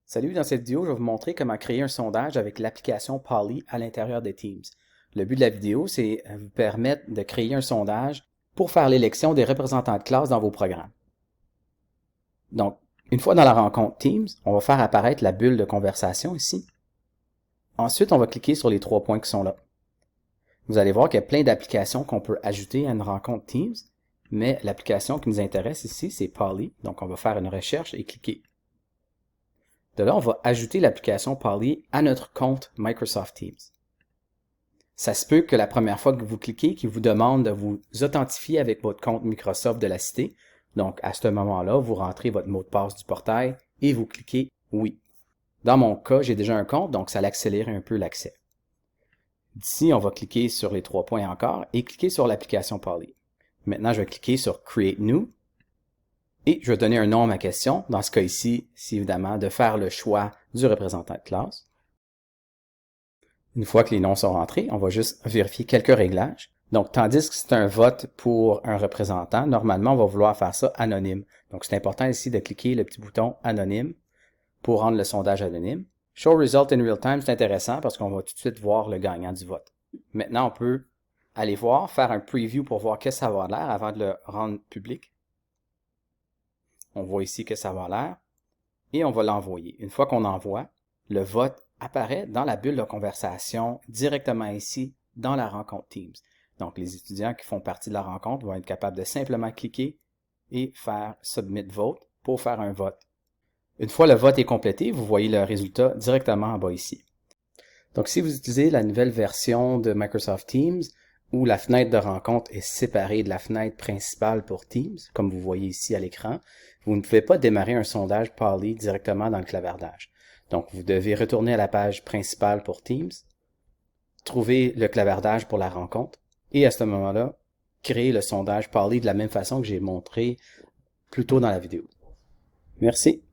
Salut, dans cette vidéo, je vais vous montrer comment créer un sondage avec l'application Poly à l'intérieur de Teams. Le but de la vidéo, c'est vous permettre de créer un sondage pour faire l'élection des représentants de classe dans vos programmes. Donc, une fois dans la rencontre Teams, on va faire apparaître la bulle de conversation ici. Ensuite, on va cliquer sur les 3 points qui sont là. Vous allez voir qu'il y a plein d'applications qu'on peut ajouter à une rencontre Teams, mais l'application qui nous intéresse ici, c'est Poly. Donc, on va faire une recherche et cliquer. De là, on va ajouter l'application Poly à notre compte Microsoft Teams. Ça se peut que la première fois que vous cliquez, qu'il vous demande de vous authentifier avec votre compte Microsoft de la cité. Donc, à ce moment-là, vous rentrez votre mot de passe du portail et vous cliquez « Oui ». Dans mon cas, j'ai déjà un compte, donc ça accélère un peu l'accès. D'ici, on va cliquer sur les 3 points encore et cliquer sur l'application Poly. Maintenant, je vais cliquer sur « Create New ». Et je vais donner un nom à ma question. Dans ce cas ici, c'est évidemment de faire le choix du représentant de classe. Une fois que les noms sont rentrés, on va juste vérifier quelques réglages. Donc, tandis que c'est un vote pour un représentant, normalement, on va vouloir faire ça anonyme. Donc, c'est important ici de cliquer le petit bouton anonyme pour rendre le sondage anonyme. Show Result in Real Time, c'est intéressant parce qu'on va tout de suite voir le gagnant du vote. Maintenant, on peut aller voir, faire un preview pour voir qu'est-ce que ça va avoir l'air avant de le rendre public. On voit ici que ça va avoir l'air et on va l'envoyer. Une fois qu'on envoie, le vote apparaît dans la bulle de conversation directement ici dans la rencontre Teams. Donc, les étudiants qui font partie de la rencontre vont être capables de simplement cliquer et faire Submit Vote pour faire un vote. Une fois le vote est complété, vous voyez le résultat directement en bas ici. Donc, si vous utilisez la nouvelle version de Microsoft Teams, où la fenêtre de rencontre est séparée de la fenêtre principale pour Teams, comme vous voyez ici à l'écran, vous ne pouvez pas démarrer un sondage Poly directement dans le clavardage. Donc, vous devez retourner à la page principale pour Teams, trouver le clavardage pour la rencontre, et à ce moment-là, créer le sondage Poly de la même façon que j'ai montré plus tôt dans la vidéo. Merci.